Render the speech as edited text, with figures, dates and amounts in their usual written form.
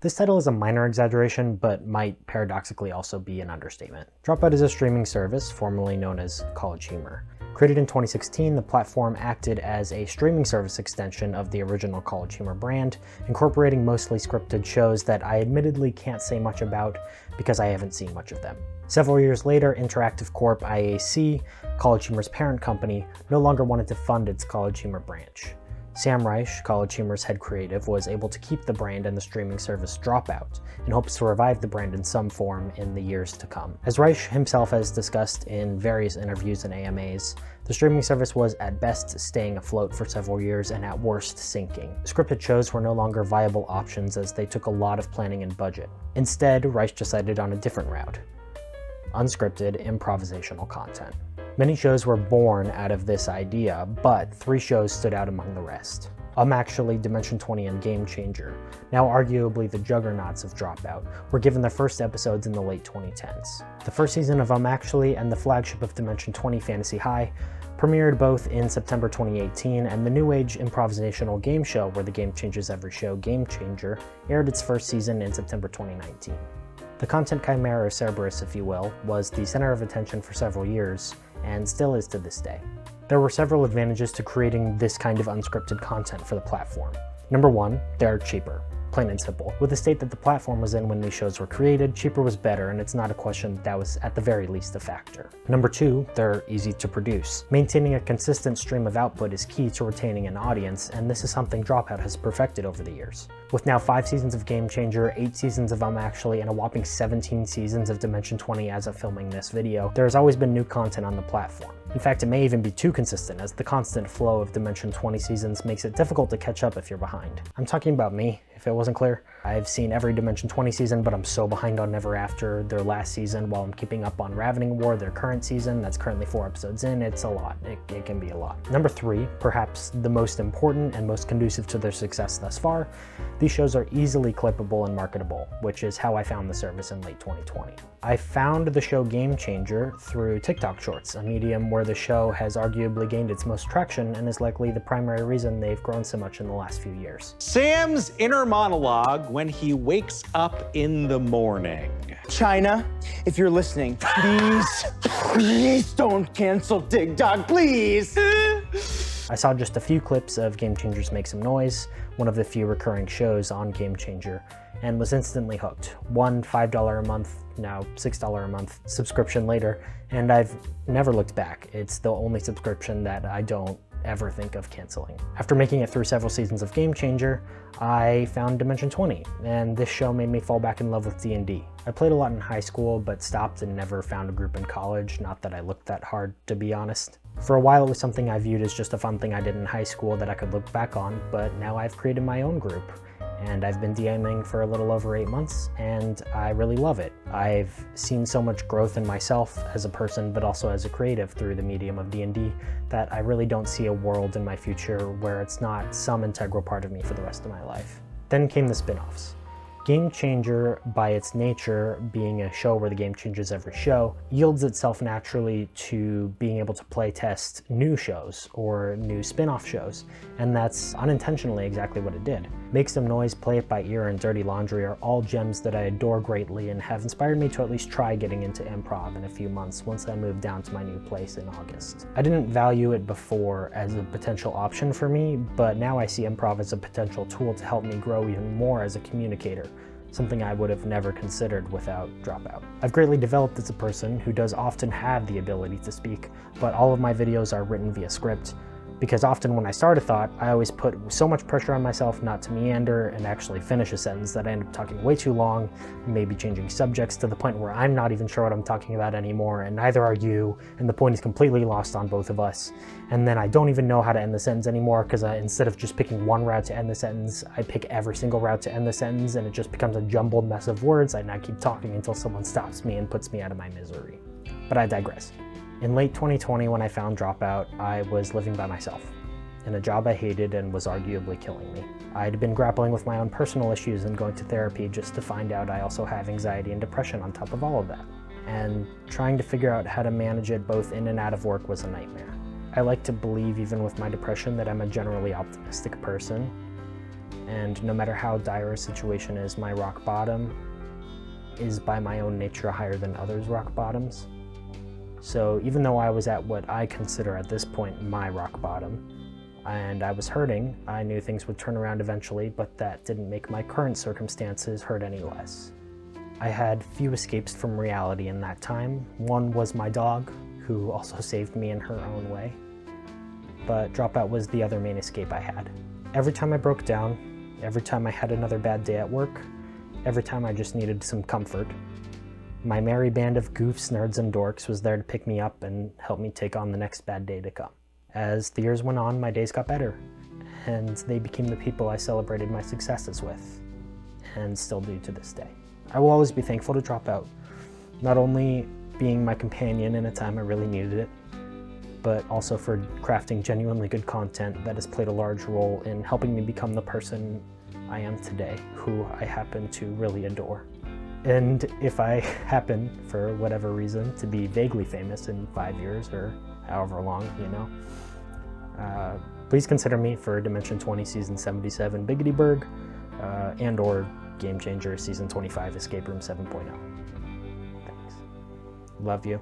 This title is a minor exaggeration, but might paradoxically also be an understatement. Dropout is a streaming service, formerly known as College Humor. Created in 2016, the platform acted as a streaming service extension of the original College Humor brand, incorporating mostly scripted shows that I admittedly can't say much about because I haven't seen much of them. Several years later, Interactive Corp. IAC, College Humor's parent company, no longer wanted to fund its College Humor branch. Sam Reich, College Humor's head creative, was able to keep the brand and the streaming service Dropout, in hopes to revive the brand in some form in the years to come. As Reich himself has discussed in various interviews and AMAs, the streaming service was at best staying afloat for several years and at worst sinking. Scripted shows were no longer viable options as they took a lot of planning and budget. Instead, Reich decided on a different route: unscripted, improvisational content. Many shows were born out of this idea, but 3 shows stood out among the rest. Actually, Dimension 20 and Game Changer, now arguably the juggernauts of Dropout, were given their first episodes in the late 2010s. The first season of Actually and the flagship of Dimension 20, Fantasy High, premiered both in September 2018, and the new age improvisational game show where the game changes every show, Game Changer, aired its first season in September 2019. The content chimera, or Cerberus if you will, was the center of attention for several years, and still is to this day. There were several advantages to creating this kind of unscripted content for the platform. Number 1, they're cheaper. Plain and simple. With the state that the platform was in when these shows were created, cheaper was better, and it's not a question that was at the very least a factor. Number 2, they're easy to produce. Maintaining a consistent stream of output is key to retaining an audience, and this is something Dropout has perfected over the years. With now 5 seasons of Game Changer, 8 seasons of Actually, and a whopping 17 seasons of Dimension 20 as of filming this video, there has always been new content on the platform. In fact, it may even be too consistent, as the constant flow of Dimension 20 seasons makes it difficult to catch up if you're behind. I'm talking about me, if it wasn't clear. I've seen every Dimension 20 season, but I'm so behind on Never After, their last season, while I'm keeping up on Ravening War, their current season, that's currently 4 episodes in. It's a lot. It can be a lot. Number 3, perhaps the most important and most conducive to their success thus far, these shows are easily clippable and marketable, which is how I found the service in late 2020. I found the show Game Changer through TikTok Shorts, a medium where the show has arguably gained its most traction and is likely the primary reason they've grown so much in the last few years. Sam's inner monologue when he wakes up in the morning. China, if you're listening, please don't cancel Dig Dog, please. I saw just a few clips of Game Changers Make Some Noise, one of the few recurring shows on Game Changer, and was instantly hooked. One $5 a month, now $6 a month subscription later, and I've never looked back. It's the only subscription that I don't ever think of canceling. After making it through several seasons of Game Changer, I found Dimension 20, and this show made me fall back in love with D&D. I played a lot in high school, but stopped and never found a group in college, not that I looked that hard, to be honest. For a while it was something I viewed as just a fun thing I did in high school that I could look back on, but now I've created my own group. And I've been DMing for a little over 8 months, and I really love it. I've seen so much growth in myself as a person, but also as a creative through the medium of D&D, that I really don't see a world in my future where it's not some integral part of me for the rest of my life. Then came the spin-offs. Game Changer, by its nature, being a show where the game changes every show, yields itself naturally to being able to play test new shows or new spin-off shows, and that's unintentionally exactly what it did. Make Some Noise, Play It By Ear, and Dirty Laundry are all gems that I adore greatly and have inspired me to at least try getting into improv in a few months once I moved down to my new place in August. I didn't value it before as a potential option for me, but now I see improv as a potential tool to help me grow even more as a communicator, something I would have never considered without Dropout. I've greatly developed as a person who does often have the ability to speak, but all of my videos are written via script, because often when I start a thought, I always put so much pressure on myself not to meander and actually finish a sentence that I end up talking way too long, maybe changing subjects to the point where I'm not even sure what I'm talking about anymore, and neither are you, and the point is completely lost on both of us. And then I don't even know how to end the sentence anymore, because instead of just picking one route to end the sentence, I pick every single route to end the sentence, and it just becomes a jumbled mess of words, and I keep talking until someone stops me and puts me out of my misery. But I digress. In late 2020, when I found Dropout, I was living by myself, in a job I hated and was arguably killing me. I'd been grappling with my own personal issues and going to therapy just to find out I also have anxiety and depression on top of all of that. And trying to figure out how to manage it both in and out of work was a nightmare. I like to believe, even with my depression, that I'm a generally optimistic person, And no matter how dire a situation is, my rock bottom is by my own nature higher than others' rock bottoms. So even though I was at what I consider at this point my rock bottom, and I was hurting, I knew things would turn around eventually, but that didn't make my current circumstances hurt any less. I had few escapes from reality in that time. One was my dog, who also saved me in her own way. But Dropout was the other main escape I had. Every time I broke down, every time I had another bad day at work, every time I just needed some comfort, my merry band of goofs, nerds, and dorks was there to pick me up and help me take on the next bad day to come. As the years went on, my days got better, and they became the people I celebrated my successes with, and still do to this day. I will always be thankful to Dropout, not only being my companion in a time I really needed it, but also for crafting genuinely good content that has played a large role in helping me become the person I am today, who I happen to really adore. And if I happen, for whatever reason, to be vaguely famous in 5 years or however long, please consider me for Dimension 20 Season 77 Biggetyberg and or Game Changer Season 25 Escape Room 7.0. Thanks. Love you.